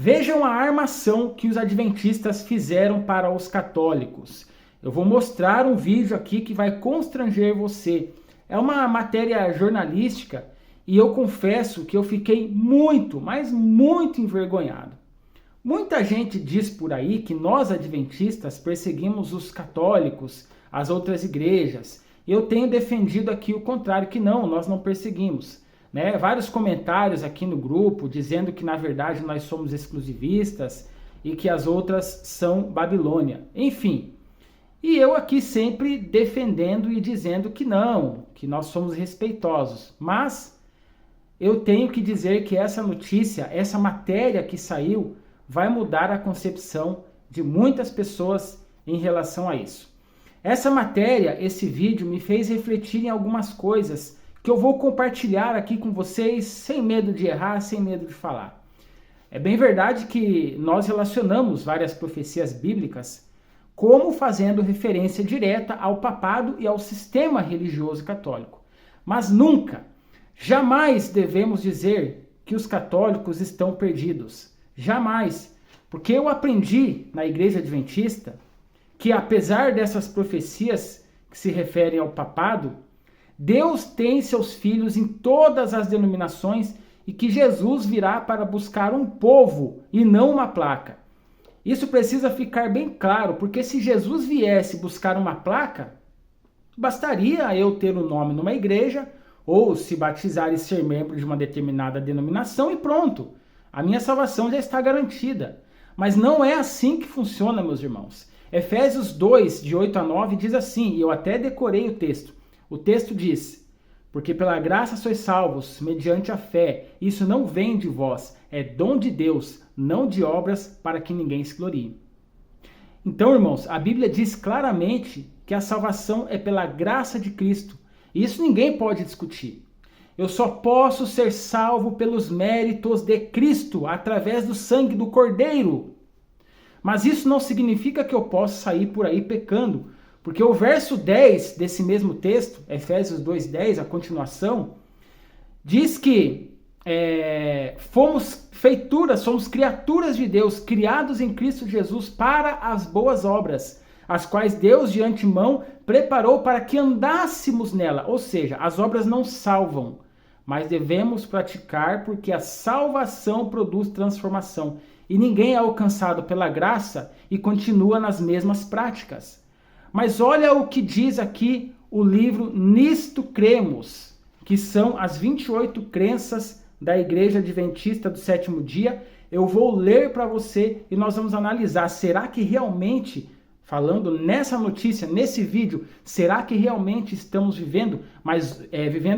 Vejam a armação que os adventistas fizeram para os católicos. Eu vou mostrar um vídeo aqui que vai constranger você. É uma matéria jornalística e eu confesso que eu fiquei muito, mas muito envergonhado. Muita gente diz por aí que nós adventistas perseguimos os católicos, as outras igrejas. Eu tenho defendido aqui o contrário, que não, nós não perseguimos. Vários comentários aqui no grupo dizendo que na verdade nós somos exclusivistas e que as outras são Babilônia. Enfim, e eu aqui sempre defendendo e dizendo que não, que nós somos respeitosos. Mas eu tenho que dizer que essa notícia, essa matéria que saiu, vai mudar a concepção de muitas pessoas em relação a isso. Essa matéria, esse vídeo, me fez refletir em algumas coisas que eu vou compartilhar aqui com vocês sem medo de errar, sem medo de falar. É bem verdade que nós relacionamos várias profecias bíblicas como fazendo referência direta ao papado e ao sistema religioso católico. Mas nunca, jamais devemos dizer que os católicos estão perdidos. Jamais. Porque eu aprendi na Igreja Adventista que apesar dessas profecias que se referem ao papado, Deus tem seus filhos em todas as denominações e que Jesus virá para buscar um povo e não uma placa. Isso precisa ficar bem claro, porque se Jesus viesse buscar uma placa, bastaria eu ter um nome numa igreja, ou se batizar e ser membro de uma determinada denominação e pronto. A minha salvação já está garantida. Mas não é assim que funciona, meus irmãos. Efésios 2, de 8 a 9, diz assim, e eu até decorei o texto. O texto diz, porque pela graça sois salvos, mediante a fé. Isso não vem de vós, é dom de Deus, não de obras, para que ninguém se glorie. Então, irmãos, a Bíblia diz claramente que a salvação é pela graça de Cristo. E isso ninguém pode discutir. Eu só posso ser salvo pelos méritos de Cristo, através do sangue do Cordeiro. Mas isso não significa que eu possa sair por aí pecando, porque o verso 10 desse mesmo texto, Efésios 2:10, a continuação, diz que fomos feituras, somos criaturas de Deus, criados em Cristo Jesus para as boas obras, as quais Deus de antemão preparou para que andássemos nela. Ou seja, as obras não salvam, mas devemos praticar porque a salvação produz transformação. E ninguém é alcançado pela graça e continua nas mesmas práticas. Mas olha o que diz aqui o livro Nisto Cremos, que são as 28 crenças da Igreja Adventista do Sétimo Dia. Eu vou ler para você e nós vamos analisar, será que realmente, falando nessa notícia, nesse vídeo, será que realmente estamos vivendo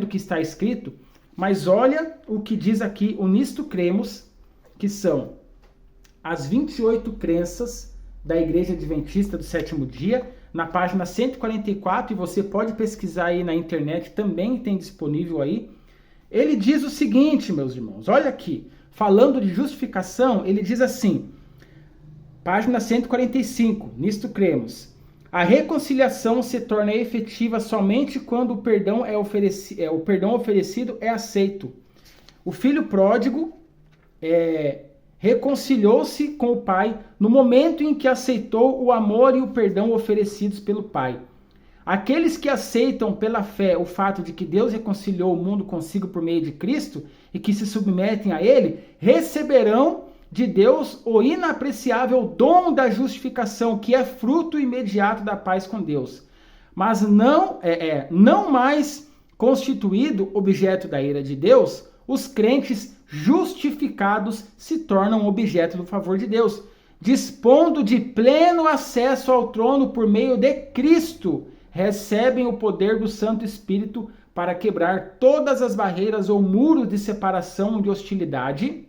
o que está escrito? Mas olha o que diz aqui o Nisto Cremos, que são as 28 crenças da Igreja Adventista do Sétimo Dia, na página 144, e você pode pesquisar aí na internet, também tem disponível aí. Ele diz o seguinte, meus irmãos, olha aqui, falando de justificação, ele diz assim, página 145, Nisto Cremos, a reconciliação se torna efetiva somente quando o perdão oferecido é aceito. O filho pródigo reconciliou-se com o pai no momento em que aceitou o amor e o perdão oferecidos pelo pai. Aqueles que aceitam pela fé o fato de que Deus reconciliou o mundo consigo por meio de Cristo e que se submetem a ele, receberão de Deus o inapreciável dom da justificação, que é fruto imediato da paz com Deus, mas não mais constituído objeto da ira de Deus. Os crentes justificados se tornam objeto do favor de Deus, dispondo de pleno acesso ao trono por meio de Cristo, recebem o poder do Santo Espírito para quebrar todas as barreiras ou muros de separação, de hostilidade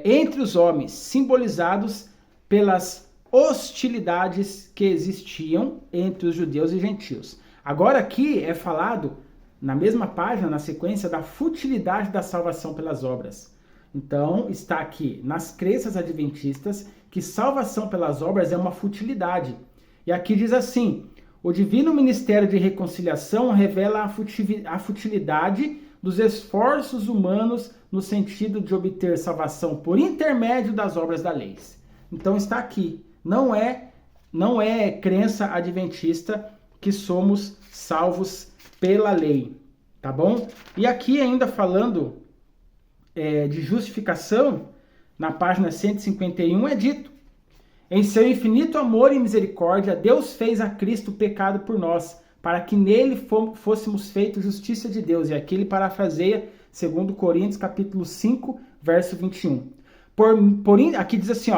entre os homens, simbolizados pelas hostilidades que existiam entre os judeus e gentios. Agora aqui é falado, na mesma página, na sequência, da futilidade da salvação pelas obras. Então, está aqui, nas crenças adventistas, que salvação pelas obras é uma futilidade. E aqui diz assim, o divino ministério de reconciliação revela a futilidade dos esforços humanos no sentido de obter salvação por intermédio das obras da lei. Então está aqui, não é crença adventista que somos salvos pela lei, tá bom? E aqui ainda falando de justificação, na página 151 é dito: em seu infinito amor e misericórdia, Deus fez a Cristo pecado por nós, para que nele fôssemos feitos justiça de Deus. E aqui ele parafraseia 2 Coríntios capítulo 5, verso 21. Aqui diz assim,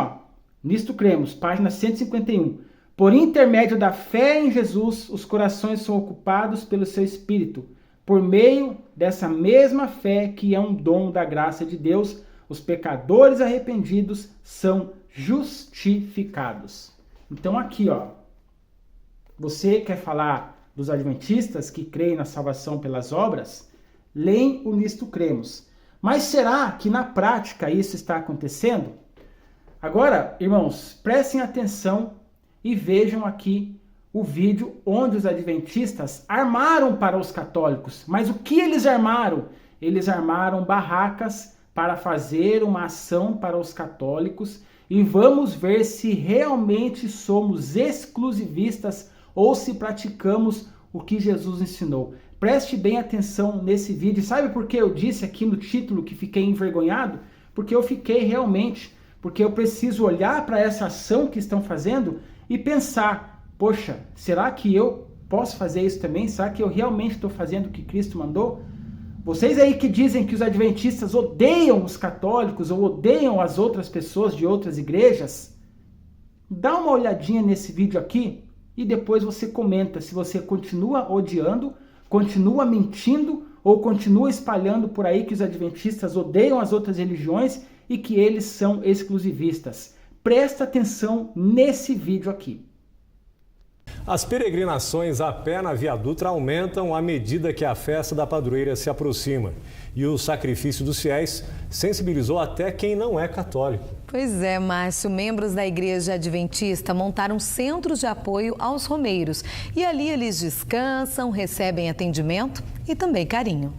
nisto cremos, página 151. Por intermédio da fé em Jesus, os corações são ocupados pelo seu Espírito. Por meio dessa mesma fé, que é um dom da graça de Deus, os pecadores arrependidos são justificados. Então aqui, você quer falar dos adventistas que creem na salvação pelas obras? Leem o Nisto Cremos. Mas será que na prática isso está acontecendo? Agora, irmãos, prestem atenção e vejam aqui o vídeo onde os adventistas armaram para os católicos. Mas o que eles armaram? Eles armaram barracas para fazer uma ação para os católicos, e vamos ver se realmente somos exclusivistas ou se praticamos o que Jesus ensinou. Preste bem atenção nesse vídeo. Sabe por que eu disse aqui no título que fiquei envergonhado? Porque eu fiquei realmente, porque eu preciso olhar para essa ação que estão fazendo e pensar, poxa, será que eu posso fazer isso também? Será que eu realmente estou fazendo o que Cristo mandou? Vocês aí que dizem que os adventistas odeiam os católicos ou odeiam as outras pessoas de outras igrejas, dá uma olhadinha nesse vídeo aqui e depois você comenta se você continua odiando, continua mentindo ou continua espalhando por aí que os adventistas odeiam as outras religiões e que eles são exclusivistas. Presta atenção nesse vídeo aqui. As peregrinações a pé na Via Dutra aumentam à medida que a festa da padroeira se aproxima. E o sacrifício dos fiéis sensibilizou até quem não é católico. Pois é, Márcio. Membros da Igreja Adventista montaram centros de apoio aos romeiros. E ali eles descansam, recebem atendimento e também carinho.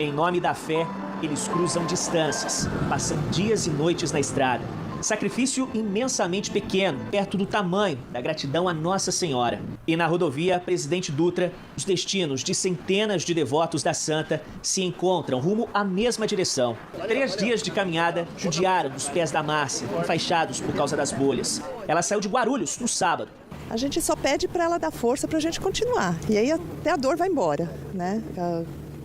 Em nome da fé, eles cruzam distâncias, passam dias e noites na estrada. Sacrifício imensamente pequeno, perto do tamanho da gratidão à Nossa Senhora. E na rodovia Presidente Dutra, os destinos de centenas de devotos da Santa se encontram rumo à mesma direção. 3 dias de caminhada judiaram dos pés da Márcia, enfaixados por causa das bolhas. Ela saiu de Guarulhos no sábado. A gente só pede para ela dar força para a gente continuar. E aí até a dor vai embora, né?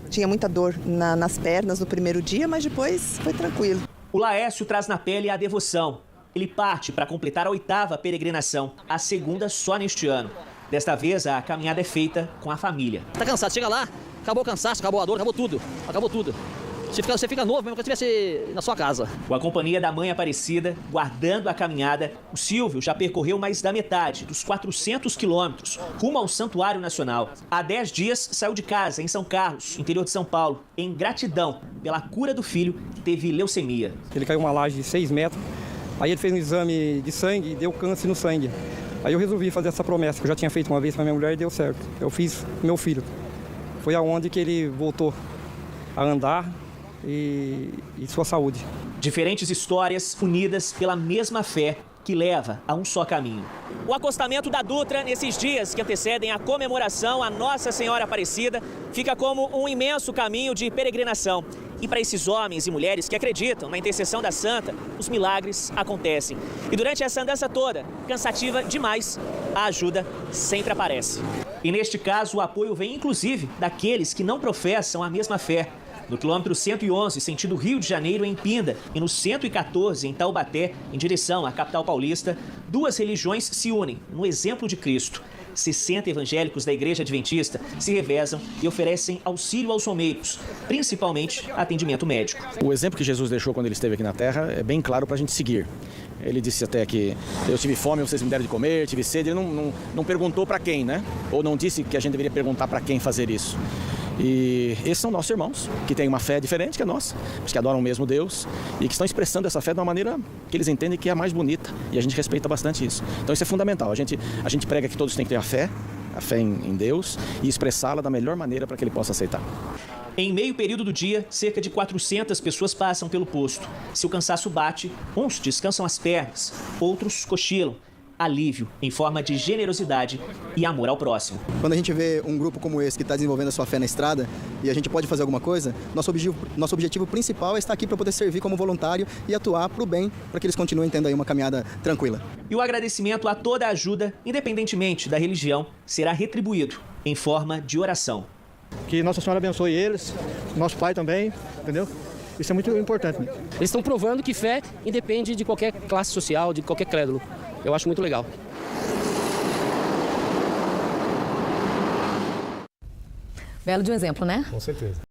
Tinha muita dor nas pernas no primeiro dia, mas depois foi tranquilo. O Laércio traz na pele a devoção. Ele parte para completar a 8ª peregrinação, a 2ª só neste ano. Desta vez, a caminhada é feita com a família. Tá cansado, chega lá, acabou o cansaço, acabou a dor, acabou tudo. Você fica novo, mesmo que você estivesse na sua casa. Com a companhia da mãe Aparecida, guardando a caminhada, o Silvio já percorreu mais da metade dos 400 quilômetros, rumo ao Santuário Nacional. Há 10 dias, saiu de casa, em São Carlos, interior de São Paulo, em gratidão pela cura do filho que teve leucemia. Ele caiu uma laje de 6 metros, aí ele fez um exame de sangue e deu câncer no sangue. Aí eu resolvi fazer essa promessa, que eu já tinha feito uma vez para minha mulher e deu certo. Eu fiz com meu filho. Foi aonde que ele voltou a andar e sua saúde. Diferentes histórias unidas pela mesma fé que leva a um só caminho. O acostamento da Dutra nesses dias que antecedem a comemoração à Nossa Senhora Aparecida fica como um imenso caminho de peregrinação. E para esses homens e mulheres que acreditam na intercessão da Santa, os milagres acontecem. E durante essa andança toda, cansativa demais, a ajuda sempre aparece. E neste caso, o apoio vem inclusive daqueles que não professam a mesma fé. No quilômetro 111, sentido Rio de Janeiro, em Pinda, e no 114, em Taubaté, em direção à capital paulista, 2 religiões se unem no exemplo de Cristo. 60 evangélicos da Igreja Adventista se revezam e oferecem auxílio aos romeiros, principalmente atendimento médico. O exemplo que Jesus deixou quando ele esteve aqui na Terra é bem claro para a gente seguir. Ele disse até que eu tive fome, vocês me deram de comer, tive sede. Ele não perguntou para quem, né? Ou não disse que a gente deveria perguntar para quem fazer isso. E esses são nossos irmãos, que têm uma fé diferente que a nossa, que adoram o mesmo Deus e que estão expressando essa fé de uma maneira que eles entendem que é a mais bonita, e a gente respeita bastante isso. Então isso é fundamental, a gente prega que todos têm que ter a fé, a fé em Deus e expressá-la da melhor maneira para que ele possa aceitar. Em meio período do dia, cerca de 400 pessoas passam pelo posto. Se o cansaço bate, uns descansam as pernas, outros cochilam. Alívio em forma de generosidade e amor ao próximo. Quando a gente vê um grupo como esse que está desenvolvendo a sua fé na estrada e a gente pode fazer alguma coisa, nosso objetivo principal é estar aqui para poder servir como voluntário e atuar para o bem, para que eles continuem tendo aí uma caminhada tranquila. E o agradecimento a toda a ajuda, independentemente da religião, será retribuído em forma de oração. Que Nossa Senhora abençoe eles, nosso Pai também, entendeu? Isso é muito importante. Eles estão provando que fé independe de qualquer classe social, de qualquer crédulo. Eu acho muito legal. Belo de um exemplo, né? Com certeza.